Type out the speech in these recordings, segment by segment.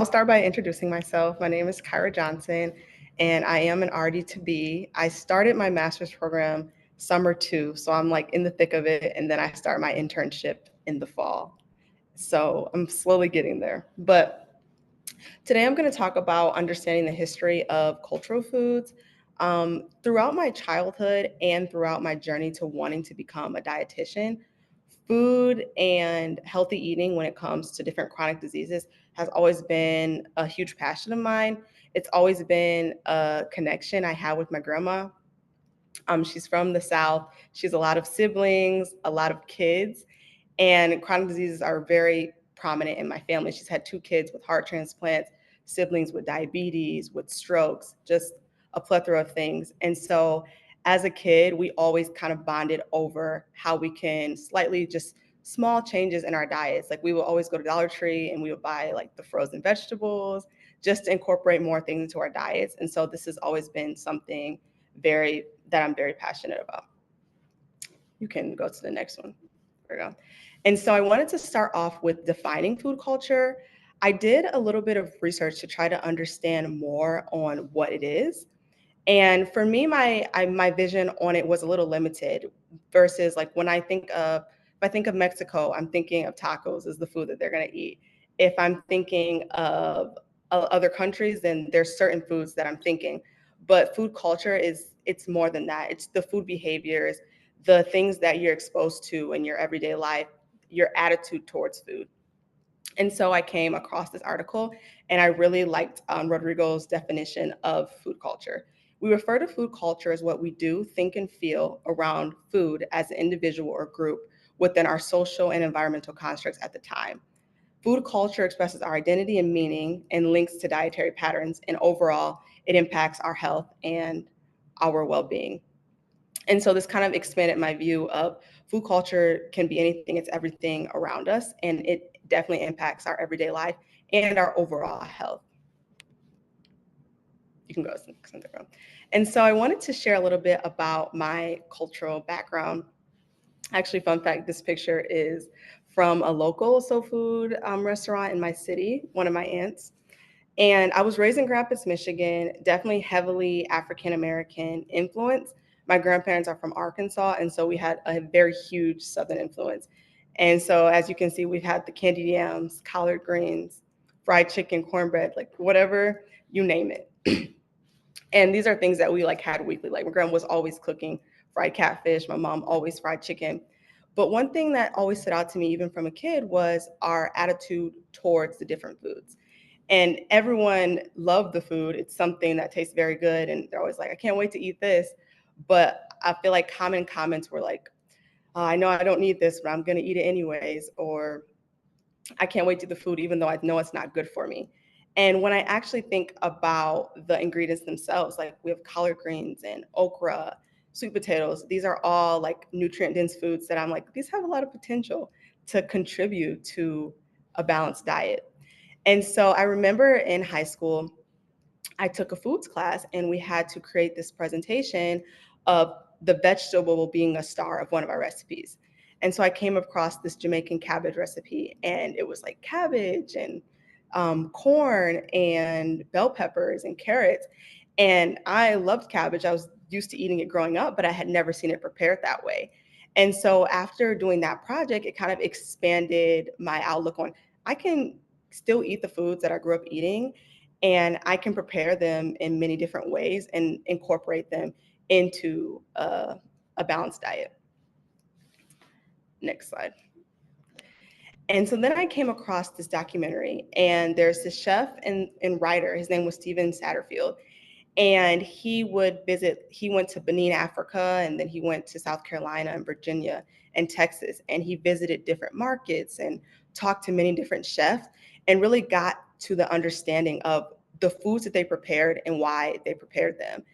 I'll start by introducing myself. My name is Kyra Johnson, and I am an RD to be. I started my master's program summer two, so I'm like in the thick of it, and then I start my internship in the fall. So I'm slowly getting there. But today I'm going to talk about understanding the history of cultural foods. Throughout my childhood and throughout my journey to wanting to become a dietitian, food and healthy eating when it comes to different chronic diseases has always been a huge passion of mine. It's always been a connection I have with my grandma. She's from the South. She has a lot of siblings, a lot of kids, and chronic diseases are very prominent in my family. She's had two kids with heart transplants, siblings with diabetes, with strokes, just a plethora of things. And so as a kid, we always kind of bonded over how we can slightly just small changes in our diets. Like we would always go to Dollar Tree and we would buy like the frozen vegetables just to incorporate more things into our diets. And so this has always been something very that I'm very passionate about. You can go to the next one. There we go. And so I wanted to start off with defining food culture. I did a little bit of research to try to understand more on what it is. And for me, my vision on it was a little limited versus like when if I think of Mexico, I'm thinking of tacos as the food that they're going to eat. If I'm thinking of other countries, then there's certain foods that I'm thinking. But food culture it's more than that. It's the food behaviors, the things that you're exposed to in your everyday life, your attitude towards food. And so I came across this article and I really liked Rodrigo's definition of food culture. We refer to food culture as what we do, think, and feel around food as an individual or group within our social and environmental constructs at the time. Food culture expresses our identity and meaning and links to dietary patterns, and overall, it impacts our health and our well being. And so this kind of expanded my view of food culture can be anything, it's everything around us, and it definitely impacts our everyday life and our overall health. You can go to the next one. And so I wanted to share a little bit about my cultural background. Actually, fun fact, this picture is from a local soul food restaurant in my city, one of my aunts. And I was raised in Grand Rapids, Michigan, definitely heavily African American influence. My grandparents are from Arkansas, and so we had a very huge Southern influence. And so, as you can see, we've had the candied yams, collard greens, fried chicken, cornbread, like whatever you name it. And these are things that we like had weekly. Like my grandma was always cooking fried catfish, my mom always fried chicken. But one thing that always stood out to me, even from a kid, was our attitude towards the different foods. And everyone loved the food. It's something that tastes very good. And they're always like, I can't wait to eat this. But I feel like common comments were like, I know I don't need this, but I'm going to eat it anyways. Or I can't wait to eat the food, even though I know it's not good for me. And when I actually think about the ingredients themselves, like we have collard greens and okra, sweet potatoes, these are all like nutrient dense foods that I'm like, these have a lot of potential to contribute to a balanced diet. And so I remember in high school, I took a foods class and we had to create this presentation of the vegetable being a star of one of our recipes. And so I came across this Jamaican cabbage recipe, and it was like cabbage and corn and bell peppers and carrots. And I loved cabbage. I was used to eating it growing up, but I had never seen it prepared that way. And so after doing that project, it kind of expanded my outlook on I can still eat the foods that I grew up eating, and I can prepare them in many different ways and incorporate them into a balanced diet. Next slide. And so then I came across this documentary, and there's this chef and writer. His name was Steven Satterfield. And he went to Benin, Africa, and then he went to South Carolina and Virginia and Texas. And he visited different markets and talked to many different chefs and really got to the understanding of the foods that they prepared and why they prepared them.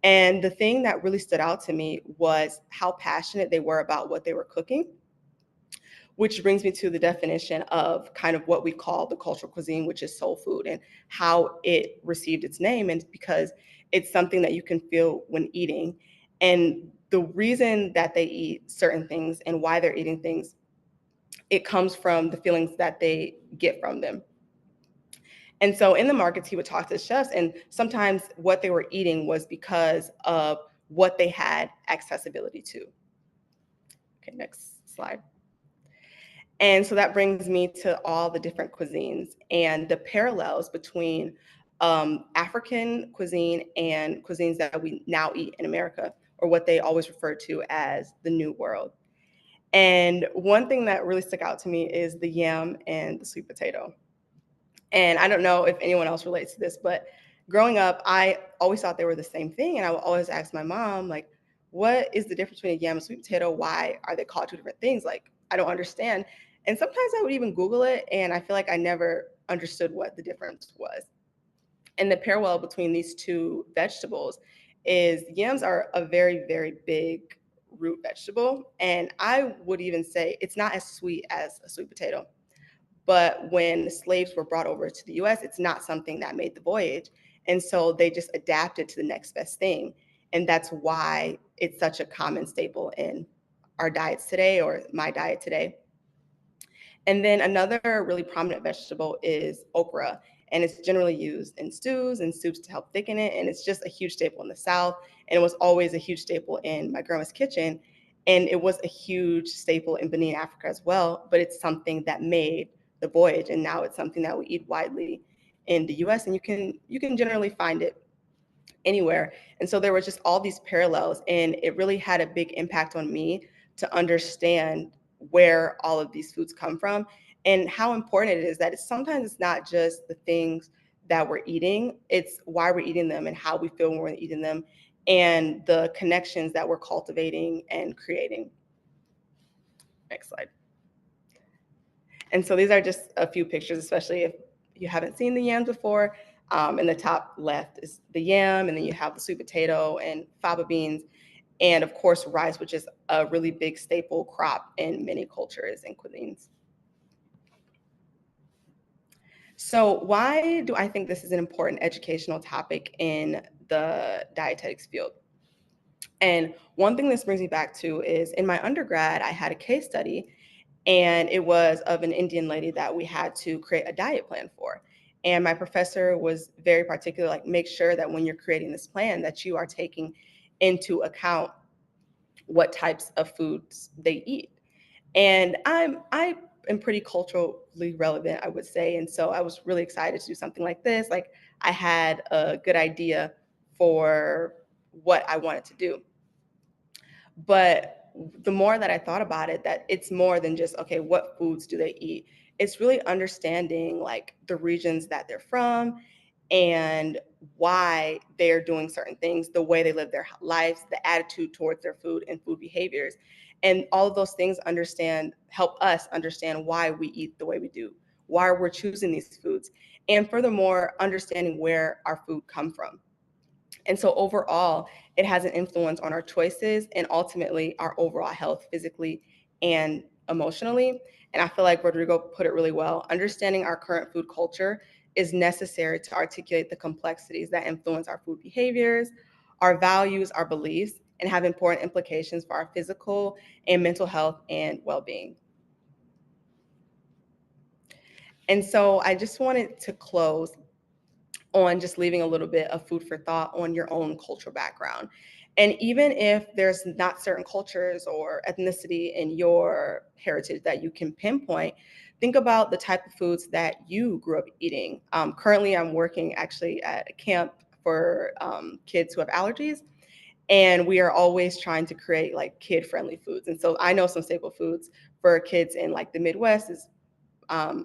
And the thing that really stood out to me was how passionate they were about what they were cooking, which brings me to the definition of kind of what we call the cultural cuisine, which is soul food, and how it received its name. And because it's something that you can feel when eating. And the reason that they eat certain things and why they're eating things, it comes from the feelings that they get from them. And so in the markets, he would talk to the chefs, and sometimes what they were eating was because of what they had accessibility to. Okay, next slide. And so that brings me to all the different cuisines and the parallels between African cuisine and cuisines that we now eat in America, or what they always refer to as the New World. And one thing that really stuck out to me is the yam and the sweet potato. And I don't know if anyone else relates to this, but growing up, I always thought they were the same thing. And I would always ask my mom, like, what is the difference between a yam and sweet potato? Why are they called two different things? Like, I don't understand. And sometimes I would even Google it, and I feel like I never understood what the difference was. And the parallel between these two vegetables is yams are a very, very big root vegetable. And I would even say it's not as sweet as a sweet potato. But when slaves were brought over to the US, it's not something that made the voyage. And so they just adapted to the next best thing. And that's why it's such a common staple in our diets today, or my diet today. And then another really prominent vegetable is okra. And it's generally used in stews and soups to help thicken it. And it's just a huge staple in the South. And it was always a huge staple in my grandma's kitchen. And it was a huge staple in Benin, Africa as well. But it's something that made the voyage. And now it's something that we eat widely in the US. And you can generally find it anywhere. And so there were just all these parallels, and it really had a big impact on me to understand where all of these foods come from and how important it is that sometimes it's not just the things that we're eating, it's why we're eating them and how we feel when we're eating them, and the connections that we're cultivating and creating. Next slide. And so these are just a few pictures, especially if you haven't seen the yams before. In the top left is the yam, and then you have the sweet potato and faba beans, and of course rice, which is a really big staple crop in many cultures and cuisines. So why do I think this is an important educational topic in the dietetics field? And one thing this brings me back to is in my undergrad, I had a case study, and it was of an Indian lady that we had to create a diet plan for. And my professor was very particular, like, make sure that when you're creating this plan that you are taking into account what types of foods they eat. And I am pretty culturally relevant, I would say. And so I was really excited to do something like this. Like, I had a good idea for what I wanted to do. But the more that I thought about it, that it's more than just, okay, what foods do they eat? It's really understanding like the regions that they're from and why they're doing certain things, the way they live their lives, the attitude towards their food and food behaviors. And all of those things help us understand why we eat the way we do, why we're choosing these foods. And furthermore, understanding where our food come from. And so overall, it has an influence on our choices and ultimately our overall health physically and emotionally. And I feel like Rodrigo put it really well. Understanding our current food culture is necessary to articulate the complexities that influence our food behaviors, our values, our beliefs, and have important implications for our physical and mental health and well-being. And so I just wanted to close on just leaving a little bit of food for thought on your own cultural background. And even if there's not certain cultures or ethnicity in your heritage that you can pinpoint, think about the type of foods that you grew up eating. Currently, I'm working actually at a camp for kids who have allergies. And we are always trying to create like kid friendly foods. And so I know some staple foods for kids in like the Midwest is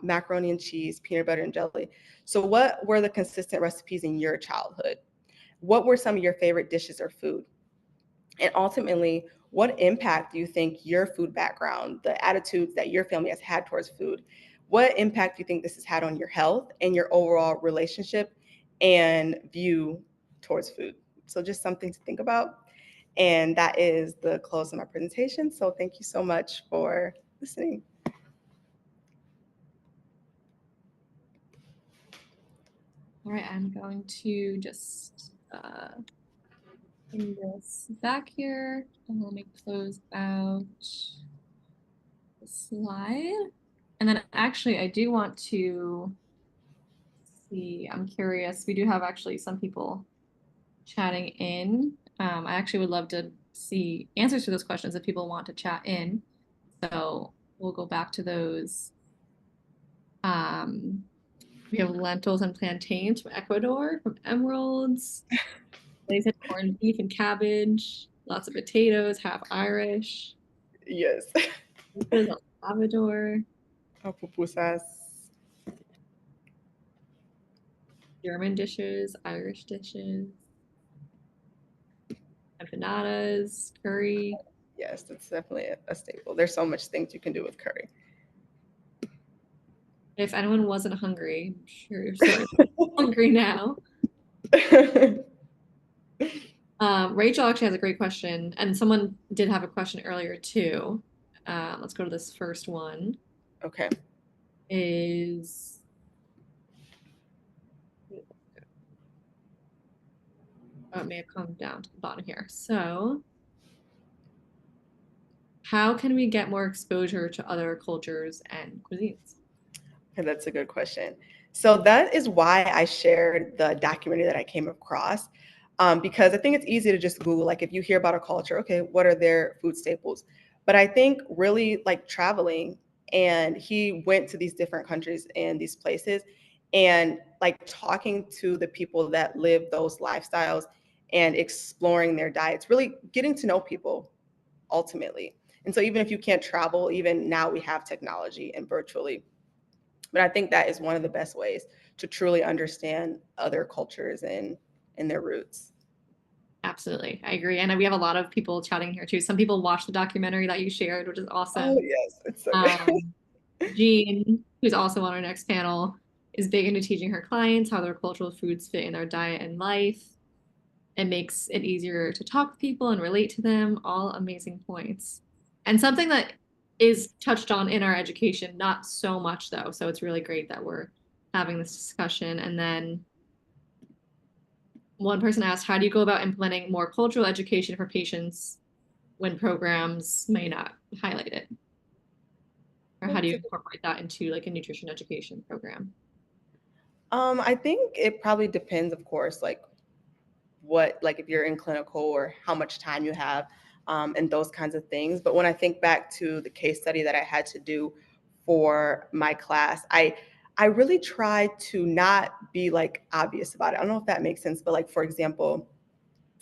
macaroni and cheese, peanut butter and jelly. So, what were the consistent recipes in your childhood? What were some of your favorite dishes or food? And ultimately, what impact do you think your food background, the attitudes that your family has had towards food, what impact do you think this has had on your health and your overall relationship and view towards food? So, just something to think about. And that is the close of my presentation. So, thank you so much for listening. All right, I'm going to just bring this back here and let me close out the slide. And then actually, I do want to see, I'm curious. We do have actually some people chatting in. I actually would love to see answers to those questions if people want to chat in. So we'll go back to those. Um, we have lentils and plantains from Ecuador, from Emeralds. They said corned beef and cabbage. Lots of potatoes, half Irish. Yes. This is El Salvador. Oh, pupusas. German dishes, Irish dishes, empanadas, curry. Yes, that's definitely a staple. There's so much things you can do with curry. If anyone wasn't hungry, I'm sure you're certainly hungry now. Rachel actually has a great question, and someone did have a question earlier too. Let's go to this first one. Okay. Is it may have come down to the bottom here. So, how can we get more exposure to other cultures and cuisines? Okay, that's a good question. So that is why I shared the documentary that I came across, because I think it's easy to just Google, like if you hear about a culture, okay, what are their food staples? But I think really like traveling, and he went to these different countries and these places, and like talking to the people that live those lifestyles and exploring their diets, really getting to know people ultimately. And so even if you can't travel, even now we have technology and virtually, but I think that is one of the best ways to truly understand other cultures and their roots. Absolutely, I agree. And we have a lot of people chatting here too. Some people watched the documentary that you shared, which is Oh awesome. yes, it's so good. Um, Jean, who's also on our next panel, is big into teaching her clients how their cultural foods fit in their diet and life. It makes it easier to talk with people and relate to them. All amazing points. And something that is touched on in our education, not so much though. So it's really great that we're having this discussion. And then one person asked, how do you go about implementing more cultural education for patients when programs may not highlight it? Or how do you incorporate that into like a nutrition education program? I think it probably depends, of course, like what, like if you're in clinical or how much time you have, and those kinds of things. But when I think back to the case study that I had to do for my class, I really try to not be like obvious about it. I don't know if that makes sense, but like for example,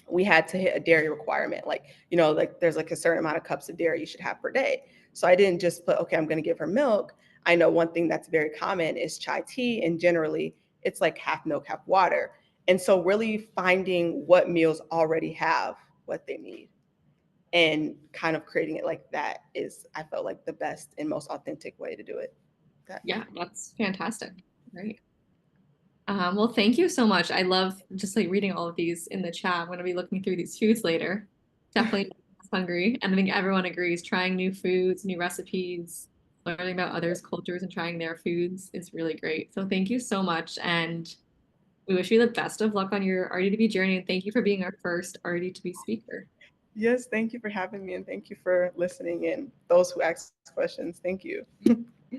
we had to hit a dairy requirement. Like, like there's like a certain amount of cups of dairy you should have per day. So I didn't just put, okay, I'm going to give her milk. I know one thing that's very common is chai tea, and generally it's like half milk, half water. And so really finding what meals already have what they need and kind of creating it like that is, I felt like, the best and most authentic way to do it. That, Yeah, that's fantastic. Great. Well, thank you so much. I love just like reading all of these in the chat. I'm going to be looking through these foods later. Definitely hungry. And I think everyone agrees trying new foods, new recipes, learning about others' cultures and trying their foods is really great. So thank you so much. And we wish you the best of luck on your RD2B journey. And thank you for being our first RD2B speaker. yes, thank you for having me, and thank you for listening, and those who asked questions. Thank you.